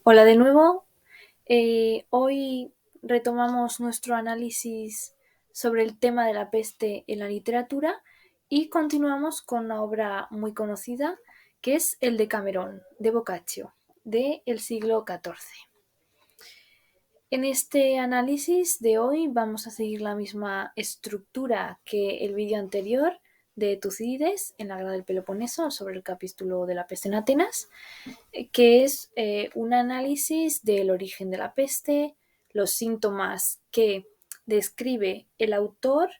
Hola de nuevo. Hoy retomamos nuestro análisis sobre el tema de la peste en la literatura y continuamos con una obra muy conocida que es el Decamerón de Boccaccio del siglo XIV. En este análisis de hoy vamos a seguir la misma estructura que el vídeo anterior de Tucídides en la Guerra del Peloponeso sobre el capítulo de la peste en Atenas, que es un análisis del origen de la peste, los síntomas que describe el autor,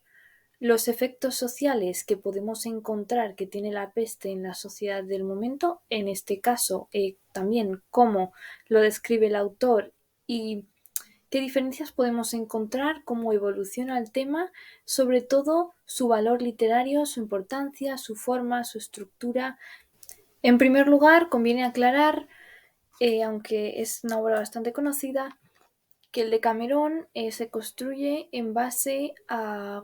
los efectos sociales que podemos encontrar que tiene la peste en la sociedad del momento, en este caso también cómo lo describe el autor y qué diferencias podemos encontrar, cómo evoluciona el tema, sobre todo su valor literario, su importancia, su forma, su estructura. En primer lugar, conviene aclarar, aunque es una obra bastante conocida, que el Decamerón se construye en base a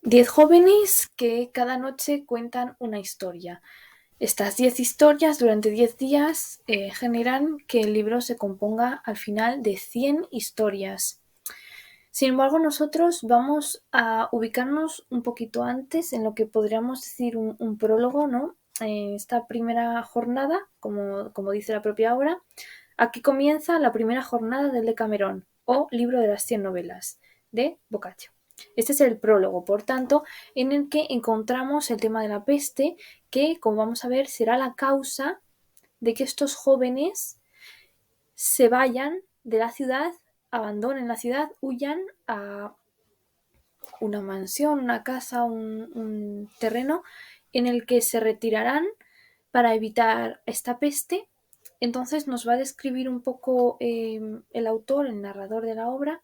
10 jóvenes que cada noche cuentan una historia. Estas 10 historias durante 10 días generan que el libro se componga al final de 100 historias. Sin embargo, nosotros vamos a ubicarnos un poquito antes en lo que podríamos decir un prólogo, ¿no? En esta primera jornada, como dice la propia obra, aquí comienza la primera jornada del Decamerón, o libro de las 100 novelas, de Boccaccio. Este es el prólogo, por tanto, en el que encontramos el tema de la peste, que, como vamos a ver, será la causa de que estos jóvenes se vayan de la ciudad, abandonen la ciudad, huyan a una mansión, una casa, un terreno en el que se retirarán para evitar esta peste. Entonces nos va a describir un poco el autor, el narrador de la obra,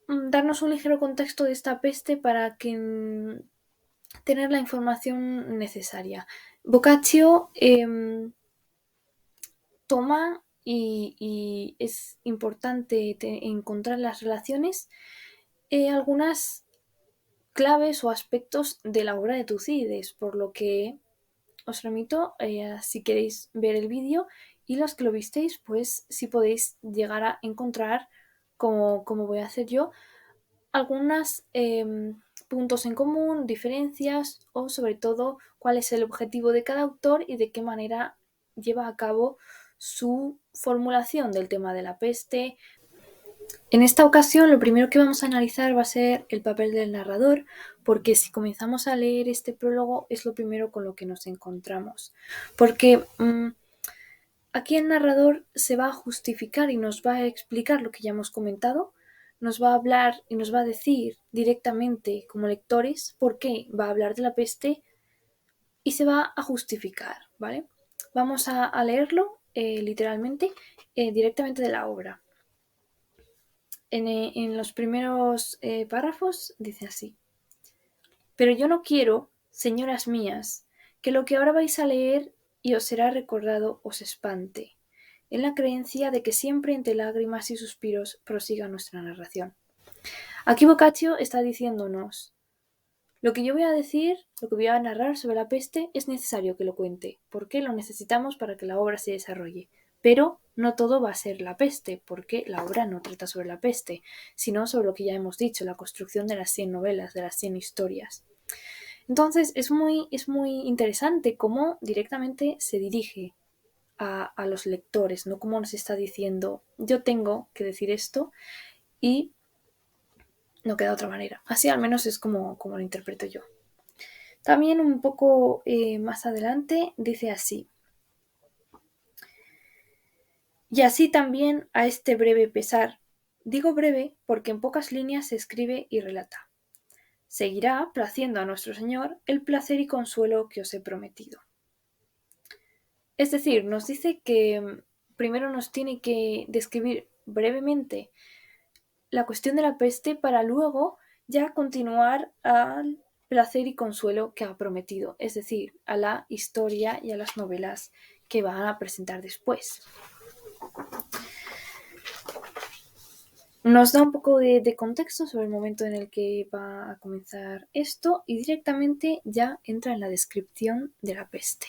darnos un ligero contexto de esta peste para que tener la información necesaria. Boccaccio toma y es importante encontrar las relaciones, algunas claves o aspectos de la obra de Tucídides, por lo que os remito, si queréis ver el vídeo, y los que lo visteis, pues si podéis llegar a encontrar, como voy a hacer yo, algunos puntos en común, diferencias o sobre todo cuál es el objetivo de cada autor y de qué manera lleva a cabo su formulación del tema de la peste. En esta ocasión lo primero que vamos a analizar va a ser el papel del narrador, porque si comenzamos a leer este prólogo es lo primero con lo que nos encontramos. Porque aquí el narrador se va a justificar y nos va a explicar lo que ya hemos comentado, nos va a hablar y nos va a decir directamente como lectores por qué va a hablar de la peste y se va a justificar, ¿vale? Vamos a leerlo literalmente directamente de la obra. En los primeros párrafos dice así: pero yo no quiero, señoras mías, que lo que ahora vais a leer y os será recordado os espante, en la creencia de que siempre entre lágrimas y suspiros prosiga nuestra narración. Aquí Boccaccio está diciéndonos: lo que yo voy a decir, lo que voy a narrar sobre la peste, es necesario que lo cuente, porque lo necesitamos para que la obra se desarrolle. Pero no todo va a ser la peste, porque la obra no trata sobre la peste, sino sobre lo que ya hemos dicho, la construcción de las 100 novelas, de las 100 historias. Entonces es muy interesante cómo directamente se dirige a los lectores, no como nos está diciendo yo tengo que decir esto y no queda otra manera. Así al menos es como lo interpreto yo. También un poco más adelante dice así: y así también a este breve pesar, digo breve porque en pocas líneas se escribe y relata, seguirá placiendo a nuestro Señor el placer y consuelo que os he prometido. Es decir, nos dice que primero nos tiene que describir brevemente la cuestión de la peste para luego ya continuar al placer y consuelo que ha prometido, es decir, a la historia y a las novelas que van a presentar después. Nos da un poco de contexto sobre el momento en el que va a comenzar esto y directamente ya entra en la descripción de la peste.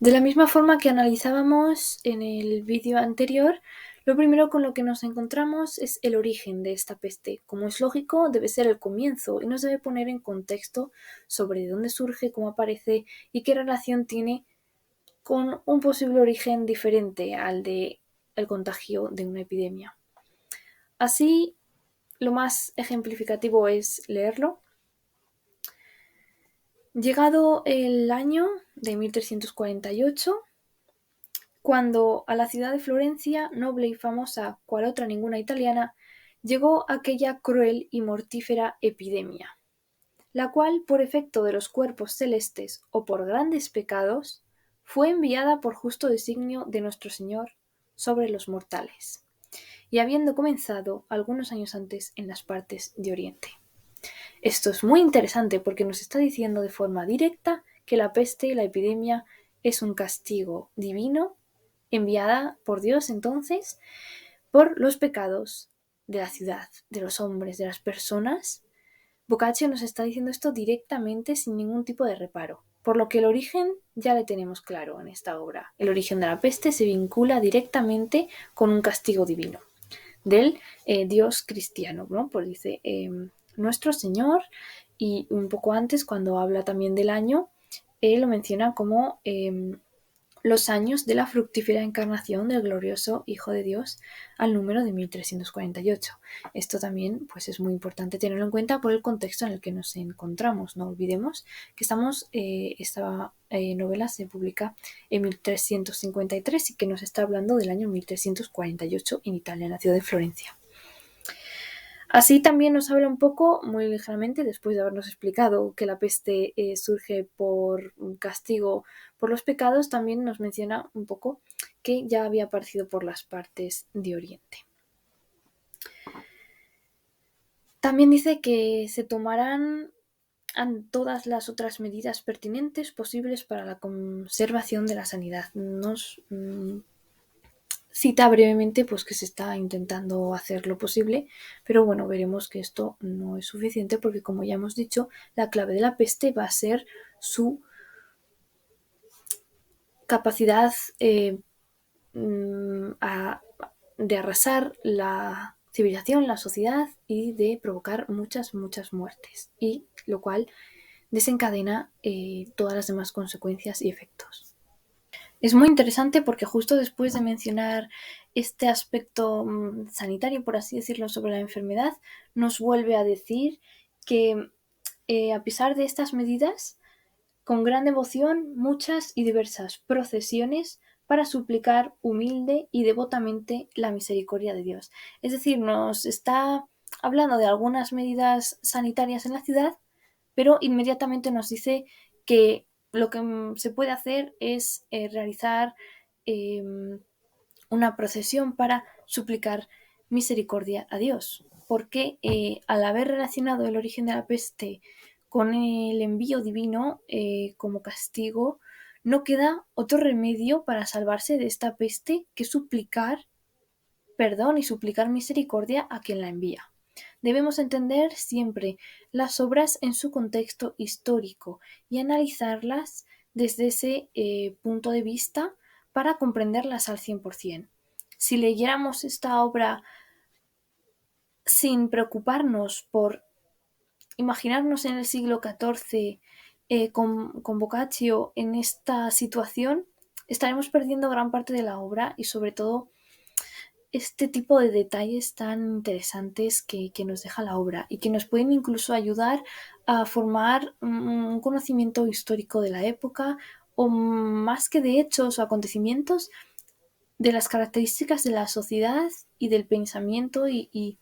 De la misma forma que analizábamos en el vídeo anterior, lo primero con lo que nos encontramos es el origen de esta peste. Como es lógico, debe ser el comienzo y nos debe poner en contexto sobre de dónde surge, cómo aparece y qué relación tiene con un posible origen diferente al de el contagio de una epidemia. Así, lo más ejemplificativo es leerlo. Llegado el año de 1348, cuando a la ciudad de Florencia, noble y famosa cual otra ninguna italiana, llegó aquella cruel y mortífera epidemia, la cual, por efecto de los cuerpos celestes o por grandes pecados, fue enviada por justo designio de nuestro Señor sobre los mortales, y habiendo comenzado algunos años antes en las partes de Oriente. Esto es muy interesante porque nos está diciendo de forma directa que la peste, la epidemia, es un castigo divino enviada por Dios entonces por los pecados de la ciudad, de los hombres, de las personas. Boccaccio nos está diciendo esto directamente sin ningún tipo de reparo, por lo que el origen ya le tenemos claro en esta obra. El origen de la peste se vincula directamente con un castigo divino del Dios cristiano, ¿no? Pues dice nuestro Señor, y un poco antes, cuando habla también del año, lo menciona como los años de la fructífera encarnación del glorioso Hijo de Dios al número de 1348. Esto también pues, es muy importante tenerlo en cuenta por el contexto en el que nos encontramos. No olvidemos que esta novela se publica en 1353 y que nos está hablando del año 1348 en Italia, en la ciudad de Florencia. Así también nos habla un poco, muy ligeramente, después de habernos explicado que la peste surge por un castigo por los pecados, también nos menciona un poco que ya había aparecido por las partes de Oriente. También dice que se tomarán todas las otras medidas pertinentes posibles para la conservación de la sanidad. Nos cita brevemente pues que se está intentando hacer lo posible, pero bueno, veremos que esto no es suficiente porque, como ya hemos dicho, la clave de la peste va a ser su capacidad de arrasar la civilización, la sociedad, y de provocar muchas muertes, y lo cual desencadena todas las demás consecuencias y efectos. Es muy interesante porque justo después de mencionar este aspecto sanitario, por así decirlo, sobre la enfermedad, nos vuelve a decir que a pesar de estas medidas, con gran devoción, muchas y diversas procesiones para suplicar humilde y devotamente la misericordia de Dios. Es decir, nos está hablando de algunas medidas sanitarias en la ciudad, pero inmediatamente nos dice que lo que se puede hacer es realizar eh, una procesión para suplicar misericordia a Dios, porque al haber relacionado el origen de la peste con el envío divino como castigo, no queda otro remedio para salvarse de esta peste que suplicar perdón y suplicar misericordia a quien la envía. Debemos entender siempre las obras en su contexto histórico y analizarlas desde ese punto de vista para comprenderlas al 100%. Si leyéramos esta obra sin preocuparnos por imaginarnos en el siglo XIV con Boccaccio en esta situación, estaremos perdiendo gran parte de la obra y sobre todo este tipo de detalles tan interesantes que nos deja la obra y que nos pueden incluso ayudar a formar un conocimiento histórico de la época, o más que de hechos o acontecimientos, de las características de la sociedad y del pensamiento, y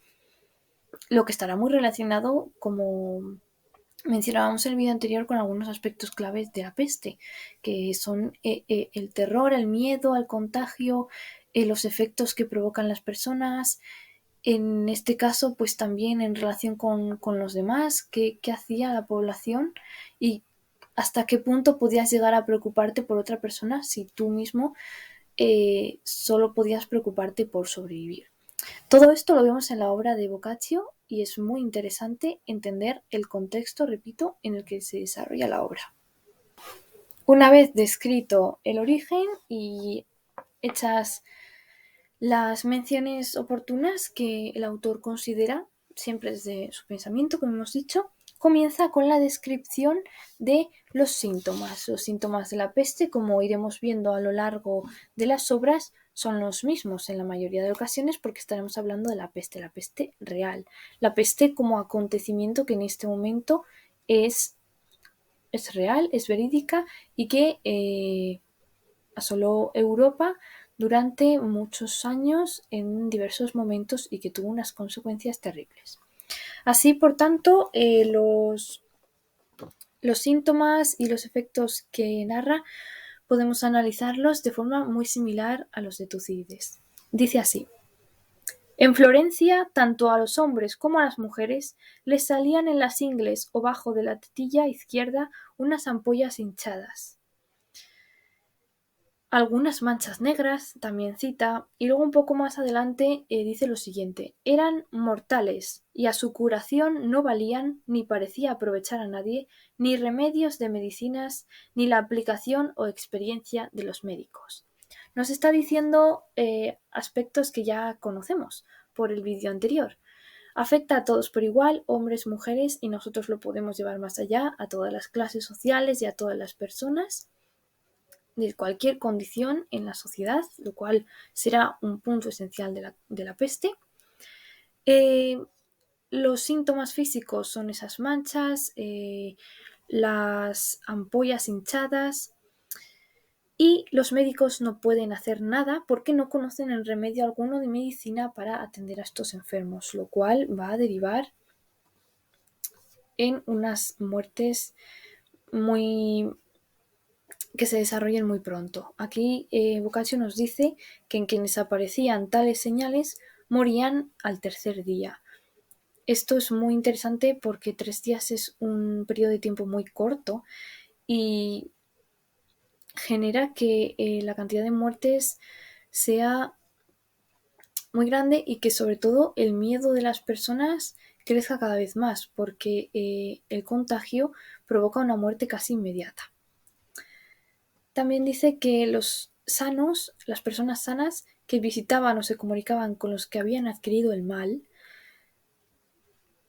lo que estará muy relacionado, como mencionábamos en el vídeo anterior, con algunos aspectos claves de la peste, que son el terror, el miedo al contagio, los efectos que provocan las personas. En este caso, pues también en relación con los demás, qué hacía la población y hasta qué punto podías llegar a preocuparte por otra persona si tú mismo solo podías preocuparte por sobrevivir. Todo esto lo vemos en la obra de Boccaccio y es muy interesante entender el contexto, repito, en el que se desarrolla la obra. Una vez descrito el origen y hechas las menciones oportunas que el autor considera, siempre desde su pensamiento, como hemos dicho, comienza con la descripción de los síntomas. Los síntomas de la peste, como iremos viendo a lo largo de las obras, son los mismos en la mayoría de ocasiones porque estaremos hablando de la peste real, la peste como acontecimiento que en este momento es real, es verídica y que asoló Europa durante muchos años en diversos momentos y que tuvo unas consecuencias terribles. Así, por tanto, los síntomas y los efectos que narra podemos analizarlos de forma muy similar a los de Tucídides. Dice así: en Florencia, tanto a los hombres como a las mujeres les salían en las ingles o bajo de la tetilla izquierda unas ampollas hinchadas, algunas manchas negras, también cita, y luego un poco más adelante dice lo siguiente: eran mortales y a su curación no valían, ni parecía aprovechar a nadie, ni remedios de medicinas, ni la aplicación o experiencia de los médicos. Nos está diciendo aspectos que ya conocemos por el vídeo anterior. Afecta a todos por igual, hombres, mujeres, y nosotros lo podemos llevar más allá, a todas las clases sociales y a todas las personas de cualquier condición en la sociedad, lo cual será un punto esencial de la peste. Los síntomas físicos son esas manchas, las ampollas hinchadas, y los médicos no pueden hacer nada porque no conocen el remedio alguno de medicina para atender a estos enfermos, lo cual va a derivar en unas muertes muy que se desarrollen muy pronto. Aquí Boccaccio nos dice que en quienes aparecían tales señales morían al tercer día. Esto es muy interesante porque 3 días es un periodo de tiempo muy corto y genera que la cantidad de muertes sea muy grande y que sobre todo el miedo de las personas crezca cada vez más porque el contagio provoca una muerte casi inmediata. También dice que los sanos, las personas sanas que visitaban o se comunicaban con los que habían adquirido el mal,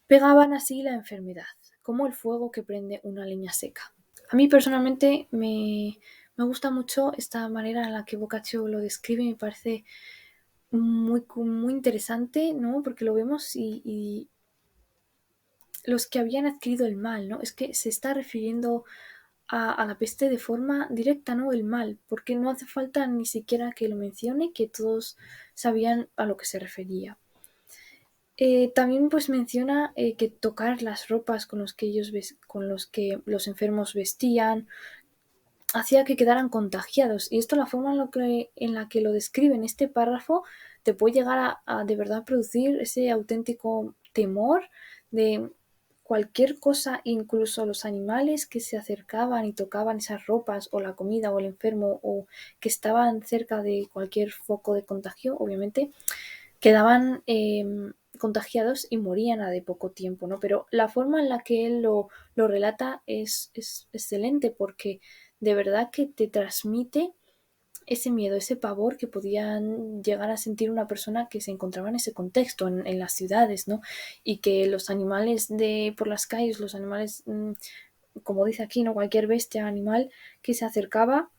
pegaban así la enfermedad, como el fuego que prende una leña seca. A mí personalmente me gusta mucho esta manera en la que Boccaccio lo describe, me parece muy interesante, ¿no? Porque lo vemos y los que habían adquirido el mal, ¿no? Es que se está refiriendo a la peste de forma directa, ¿no? El mal, porque no hace falta ni siquiera que lo mencione, que todos sabían a lo que se refería. También pues menciona que tocar las ropas con los que los enfermos vestían hacía que quedaran contagiados, y esto, la forma en la que lo describe en este párrafo, te puede llegar a de verdad producir ese auténtico temor de cualquier cosa, incluso los animales que se acercaban y tocaban esas ropas o la comida o el enfermo o que estaban cerca de cualquier foco de contagio, obviamente quedaban contagiados y morían a de poco tiempo, ¿no? Pero la forma en la que él lo relata es excelente porque de verdad que te transmite ese miedo, ese pavor que podían llegar a sentir una persona que se encontraba en ese contexto, en las ciudades, ¿no? Y que los animales por las calles, los animales, como dice aquí, ¿no? Cualquier bestia, animal que se acercaba,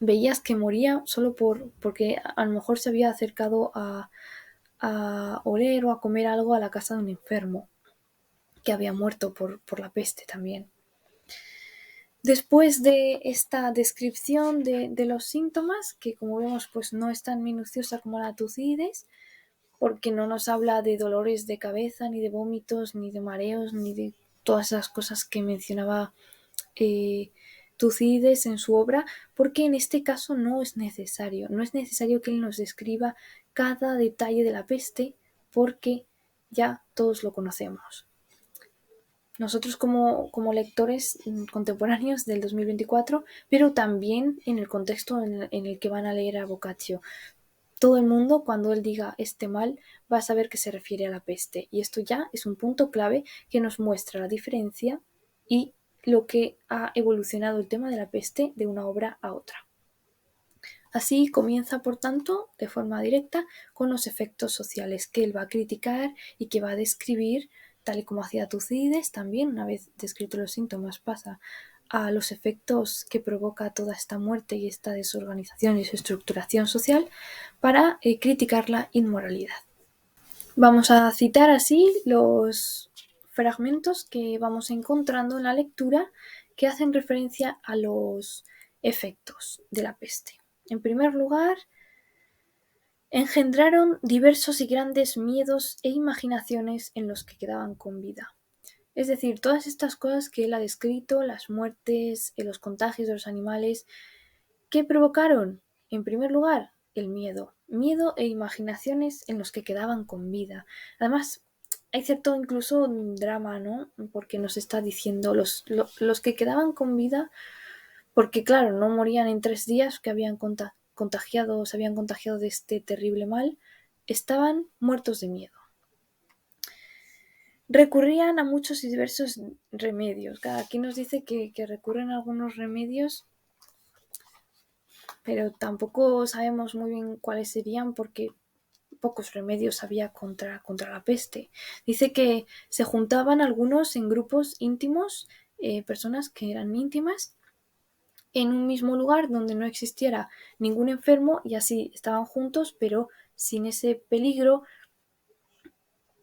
veías que moría solo porque a lo mejor se había acercado a oler o a comer algo a la casa de un enfermo que había muerto por la peste también. Después de esta descripción de los síntomas, que como vemos pues no es tan minuciosa como la Tucídides, porque no nos habla de dolores de cabeza, ni de vómitos, ni de mareos, ni de todas esas cosas que mencionaba Tucídides en su obra, porque en este caso no es necesario que él nos describa cada detalle de la peste, porque ya todos lo conocemos. Nosotros como lectores contemporáneos del 2024, pero también en el contexto en el que van a leer a Boccaccio. Todo el mundo, cuando él diga este mal, va a saber que se refiere a la peste. Y esto ya es un punto clave que nos muestra la diferencia y lo que ha evolucionado el tema de la peste de una obra a otra. Así comienza, por tanto, de forma directa, con los efectos sociales que él va a criticar y que va a describir, tal y como hacía Tucídides. También, una vez descritos los síntomas, pasa a los efectos que provoca toda esta muerte y esta desorganización y estructuración social para criticar la inmoralidad. Vamos a citar así los fragmentos que vamos encontrando en la lectura que hacen referencia a los efectos de la peste. En primer lugar, engendraron diversos y grandes miedos e imaginaciones en los que quedaban con vida. Es decir, todas estas cosas que él ha descrito, las muertes, los contagios de los animales, ¿qué provocaron? En primer lugar, el miedo. Miedo e imaginaciones en los que quedaban con vida. Además, hay cierto incluso drama, ¿no? Porque nos está diciendo los que quedaban con vida, porque claro, no morían en 3 días que habían contagiado, se habían contagiado de este terrible mal, estaban muertos de miedo. Recurrían a muchos y diversos remedios. Aquí nos dice que recurren a algunos remedios, pero tampoco sabemos muy bien cuáles serían porque pocos remedios había contra la peste. Dice que se juntaban algunos en grupos íntimos, personas que eran íntimas, en un mismo lugar donde no existiera ningún enfermo y así estaban juntos, pero sin ese peligro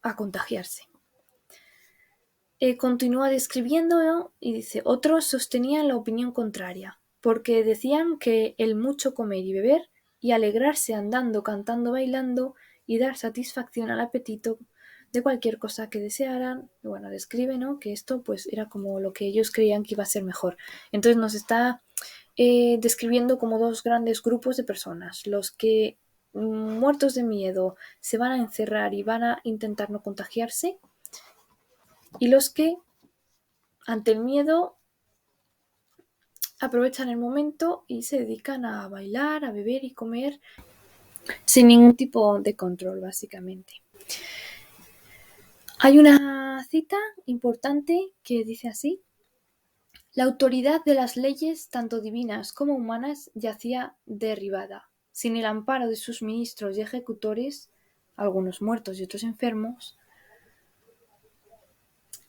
a contagiarse. Continúa describiendo y dice, otros sostenían la opinión contraria, porque decían que el mucho comer y beber y alegrarse andando, cantando, bailando y dar satisfacción al apetito de cualquier cosa que desearan, bueno, describe, ¿no?, que esto pues era como lo que ellos creían que iba a ser mejor. Entonces nos está describiendo como dos grandes grupos de personas, los que muertos de miedo se van a encerrar y van a intentar no contagiarse, y los que ante el miedo aprovechan el momento y se dedican a bailar, a beber y comer sin ningún tipo de control, básicamente. Hay una cita importante que dice así: la autoridad de las leyes, tanto divinas como humanas, yacía derribada. Sin el amparo de sus ministros y ejecutores, algunos muertos y otros enfermos,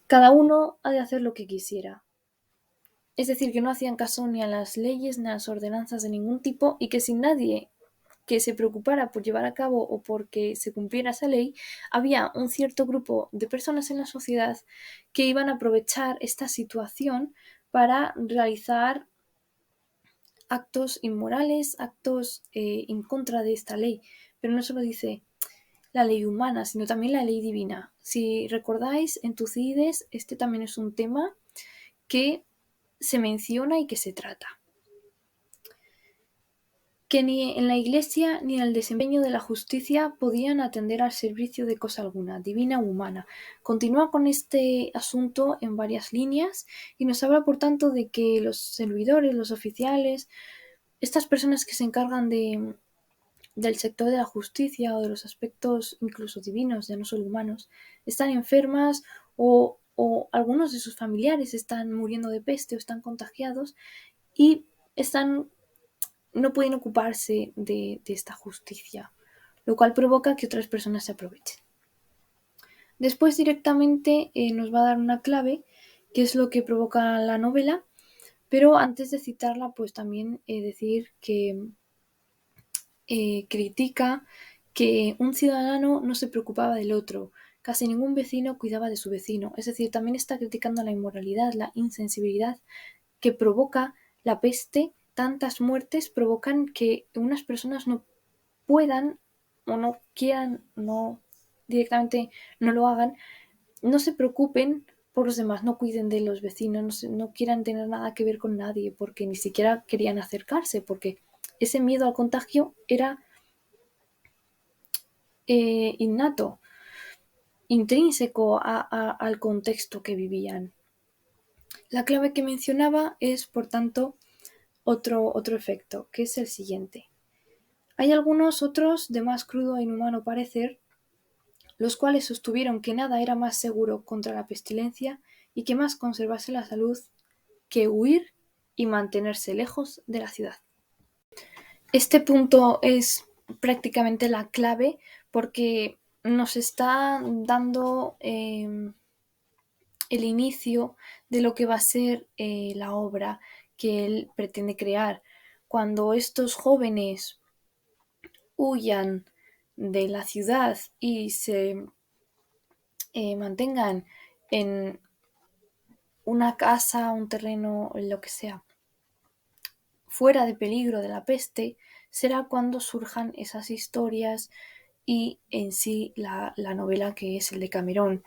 cada uno ha de hacer lo que quisiera. Es decir, que no hacían caso ni a las leyes ni a las ordenanzas de ningún tipo, y que sin nadie que se preocupara por llevar a cabo o porque se cumpliera esa ley, había un cierto grupo de personas en la sociedad que iban a aprovechar esta situación para realizar actos inmorales, actos en contra de esta ley. Pero no solo dice la ley humana, sino también la ley divina. Si recordáis, en Tucídides este también es un tema que se menciona y que se trata. Que ni en la Iglesia ni en el desempeño de la justicia podían atender al servicio de cosa alguna, divina o humana. Continúa con este asunto en varias líneas y nos habla, por tanto, de que los servidores, los oficiales, estas personas que se encargan del sector de la justicia o de los aspectos incluso divinos, ya no solo humanos, están enfermas o algunos de sus familiares están muriendo de peste o están contagiados y no pueden ocuparse de esta justicia, lo cual provoca que otras personas se aprovechen. Después directamente nos va a dar una clave, que es lo que provoca la novela, pero antes de citarla, pues también decir que critica que un ciudadano no se preocupaba del otro, casi ningún vecino cuidaba de su vecino, es decir, también está criticando la inmoralidad, la insensibilidad que provoca la peste. Tantas muertes provocan que unas personas no puedan o no quieran, no directamente no lo hagan, no se preocupen por los demás, no cuiden de los vecinos, no quieran tener nada que ver con nadie, porque ni siquiera querían acercarse, porque ese miedo al contagio era innato, intrínseco al contexto que vivían. La clave que mencionaba es, por tanto, otro efecto, que es el siguiente. Hay algunos otros de más crudo e inhumano parecer, los cuales sostuvieron que nada era más seguro contra la pestilencia y que más conservase la salud que huir y mantenerse lejos de la ciudad. Este punto es prácticamente la clave porque nos está dando el inicio de lo que va a ser la obra que él pretende crear. Cuando estos jóvenes huyan de la ciudad y se mantengan en una casa, un terreno, lo que sea, fuera de peligro de la peste, será cuando surjan esas historias y en sí la novela que es el de Cameron.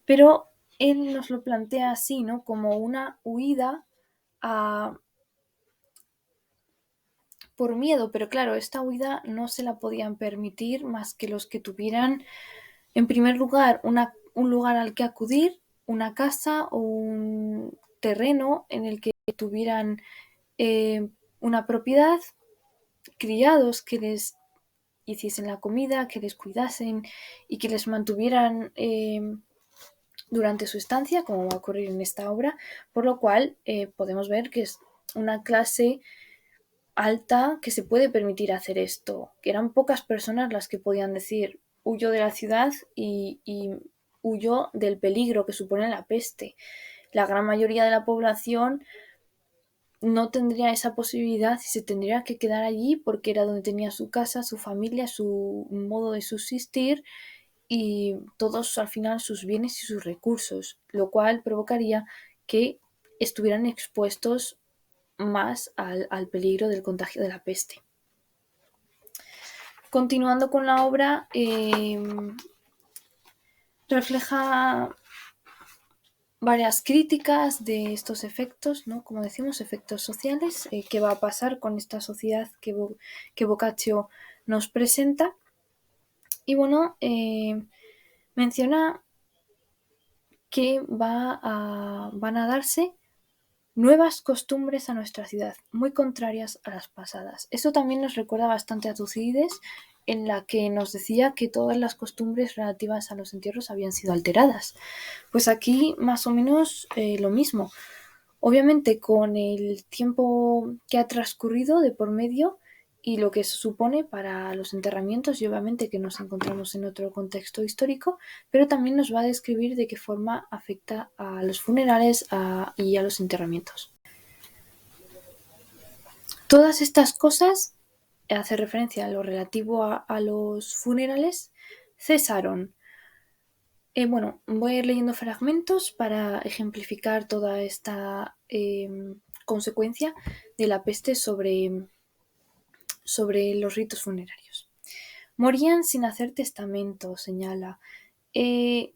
Pero él nos lo plantea así, ¿no? Como una huida por miedo, pero claro, esta huida no se la podían permitir más que los que tuvieran, en primer lugar, un lugar al que acudir, una casa o un terreno en el que tuvieran una propiedad, criados que les hiciesen la comida, que les cuidasen y que les mantuvieran durante su estancia, como va a ocurrir en esta obra, por lo cual podemos ver que es una clase alta que se puede permitir hacer esto, que eran pocas personas las que podían decir huyo de la ciudad y huyo del peligro que supone la peste. La gran mayoría de la población no tendría esa posibilidad y se tendría que quedar allí porque era donde tenía su casa, su familia, su modo de subsistir y todos al final sus bienes y sus recursos, lo cual provocaría que estuvieran expuestos más al peligro del contagio de la peste. Continuando con la obra, refleja varias críticas de estos efectos, ¿no? Como decimos, efectos sociales, qué va a pasar con esta sociedad que Boccaccio nos presenta. Y bueno, menciona que van a darse nuevas costumbres a nuestra ciudad, muy contrarias a las pasadas. Eso también nos recuerda bastante a Tucídides, en la que nos decía que todas las costumbres relativas a los entierros habían sido alteradas. Pues aquí más o menos lo mismo. Obviamente con el tiempo que ha transcurrido de por medio y lo que se supone para los enterramientos y obviamente que nos encontramos en otro contexto histórico, pero también nos va a describir de qué forma afecta a los funerales y a los enterramientos. Todas estas cosas, hace referencia a lo relativo a los funerales, cesaron. Bueno, voy a ir leyendo fragmentos para ejemplificar toda esta consecuencia de la peste sobre los ritos funerarios. Morían sin hacer testamento, señala. Que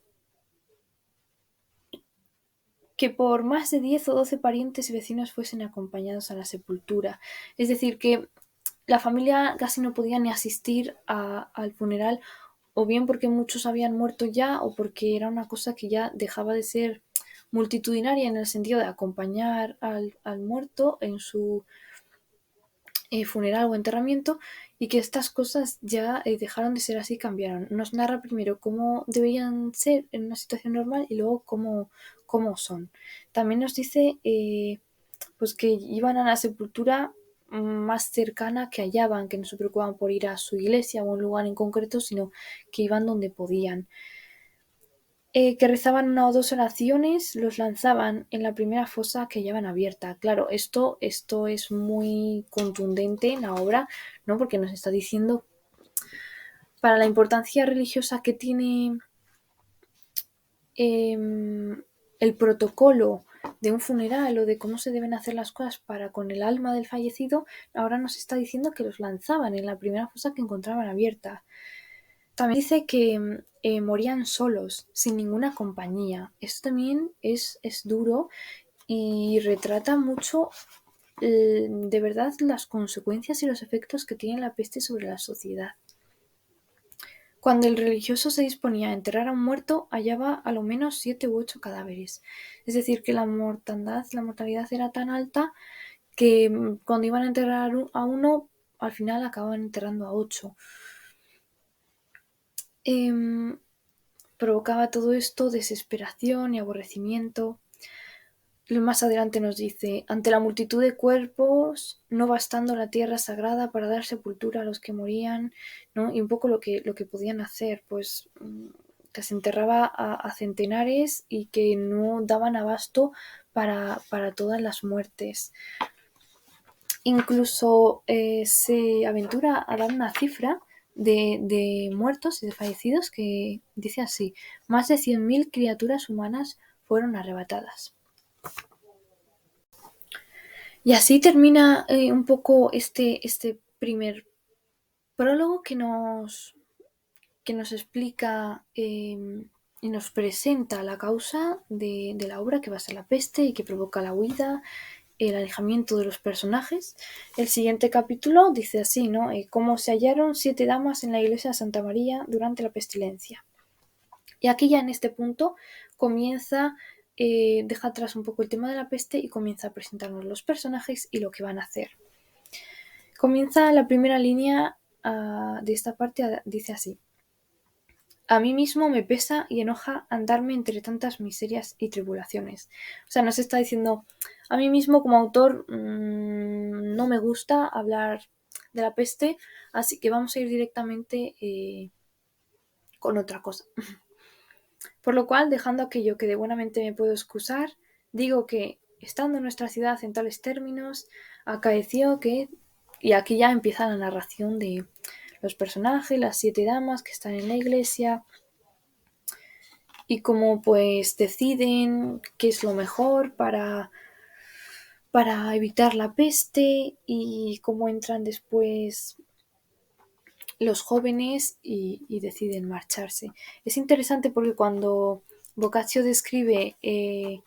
por más de 10 o 12 parientes y vecinos fuesen acompañados a la sepultura. Es decir, que la familia casi no podía ni asistir al funeral, o bien porque muchos habían muerto ya, o porque era una cosa que ya dejaba de ser multitudinaria en el sentido de acompañar al muerto en su funeral o enterramiento, y que estas cosas ya dejaron de ser así, cambiaron. Nos narra primero cómo deberían ser en una situación normal y luego cómo son. También nos dice pues que iban a la sepultura más cercana que hallaban, que no se preocupaban por ir a su iglesia o a un lugar en concreto, sino que iban donde podían. Que rezaban una o dos oraciones, los lanzaban en la primera fosa que hallaban abierta. Claro, esto es muy contundente en la obra, ¿no? Porque nos está diciendo, para la importancia religiosa que tiene el protocolo de un funeral o de cómo se deben hacer las cosas para con el alma del fallecido, ahora nos está diciendo que los lanzaban en la primera fosa que encontraban abierta. También dice que morían solos, sin ninguna compañía. Esto también es duro y retrata mucho de verdad las consecuencias y los efectos que tiene la peste sobre la sociedad. Cuando el religioso se disponía a enterrar a un muerto, hallaba a lo menos 7 u 8 cadáveres. Es decir, que la mortalidad era tan alta que cuando iban a enterrar a uno, al final acababan enterrando a 8. Provocaba todo esto desesperación y aborrecimiento. Más adelante nos dice: ante la multitud de cuerpos, no bastando la tierra sagrada para dar sepultura a los que morían, ¿no? Y un poco lo que podían hacer, pues que se enterraba a centenares y que no daban abasto para todas las muertes. Incluso se aventura a dar una cifra de muertos y de fallecidos que dice así: más de 100.000 criaturas humanas fueron arrebatadas. Y así termina un poco este primer prólogo que nos explica y nos presenta la causa de la obra, que va a ser la peste y que provoca la huida, el alejamiento de los personajes. El siguiente capítulo dice así, ¿no? Cómo se hallaron 7 damas en la iglesia de Santa María durante la pestilencia. Y aquí ya en este punto comienza, deja atrás un poco el tema de la peste y comienza a presentarnos los personajes y lo que van a hacer. Comienza la primera línea de esta parte, dice así: a mí mismo me pesa y enoja andarme entre tantas miserias y tribulaciones. O sea, nos está diciendo, a mí mismo como autor no me gusta hablar de la peste, así que vamos a ir directamente con otra cosa. Por lo cual, dejando aquello que de buena mente me puedo excusar, digo que, estando en nuestra ciudad en tales términos, acaeció que... Y aquí ya empieza la narración de los personajes, las 7 damas que están en la iglesia, y cómo pues deciden qué es lo mejor para evitar la peste, y cómo entran después los jóvenes y deciden marcharse. Es interesante porque cuando Boccaccio describe que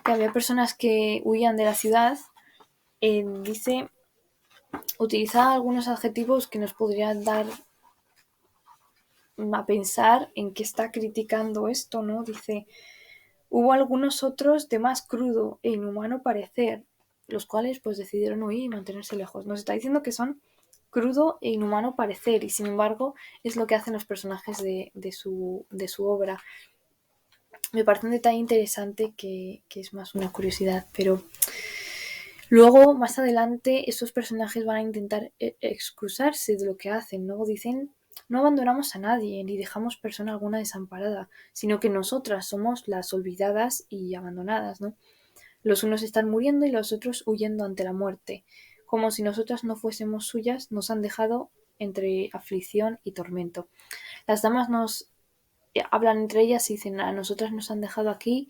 había personas que huían de la ciudad, dice, utiliza algunos adjetivos que nos podrían dar a pensar en qué está criticando esto, ¿no? Dice: hubo algunos otros de más crudo e inhumano parecer, los cuales pues decidieron huir y mantenerse lejos. Nos está diciendo que son crudo e inhumano parecer, y sin embargo es lo que hacen los personajes de su obra. Me parece un detalle interesante que es más una curiosidad, pero luego más adelante estos personajes van a intentar excusarse de lo que hacen, ¿no? Dicen: no abandonamos a nadie ni dejamos persona alguna desamparada, sino que nosotras somos las olvidadas y abandonadas, ¿no? Los unos están muriendo y los otros huyendo ante la muerte. Como si nosotras no fuésemos suyas, nos han dejado entre aflicción y tormento. Las damas nos hablan entre ellas y dicen: a nosotras nos han dejado aquí,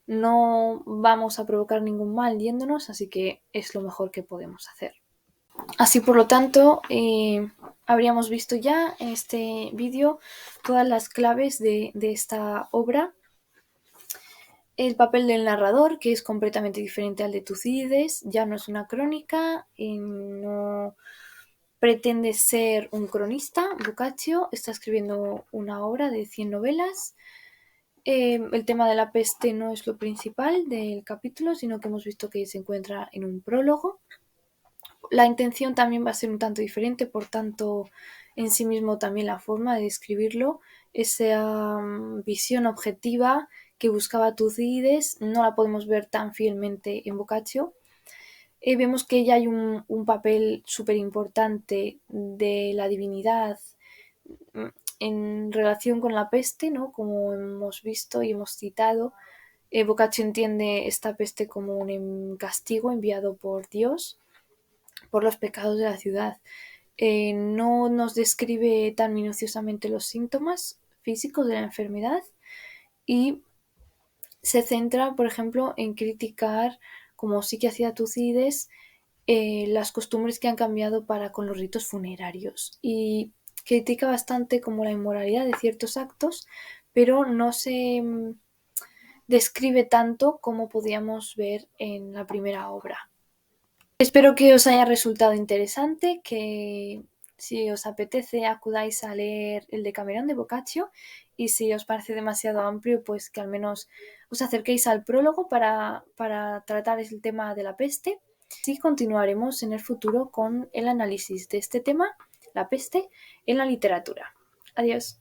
no vamos a provocar ningún mal yéndonos, así que es lo mejor que podemos hacer. Así, por lo tanto, habríamos visto ya en este vídeo todas las claves de esta obra. El papel del narrador, que es completamente diferente al de Tucídides, ya no es una crónica, no pretende ser un cronista. Boccaccio está escribiendo una obra de 100 novelas. El tema de la peste no es lo principal del capítulo, sino que hemos visto que se encuentra en un prólogo. La intención también va a ser un tanto diferente, por tanto, en sí mismo también la forma de describirlo, esa visión objetiva que buscaba Tucídides, no la podemos ver tan fielmente en Boccaccio. Vemos que ya hay un papel súper importante de la divinidad en relación con la peste, ¿no? Como hemos visto y hemos citado, Boccaccio entiende esta peste como un castigo enviado por Dios por los pecados de la ciudad. No nos describe tan minuciosamente los síntomas físicos de la enfermedad y se centra, por ejemplo, en criticar, como sí que hacía Tucídides, las costumbres que han cambiado para con los ritos funerarios, y critica bastante como la inmoralidad de ciertos actos, pero no se describe tanto como podíamos ver en la primera obra. Espero que os haya resultado interesante, que si os apetece acudáis a leer el Decamerón de Boccaccio, y si os parece demasiado amplio, pues que al menos os acerquéis al prólogo para tratar el tema de la peste. Así continuaremos en el futuro con el análisis de este tema, la peste, en la literatura. Adiós.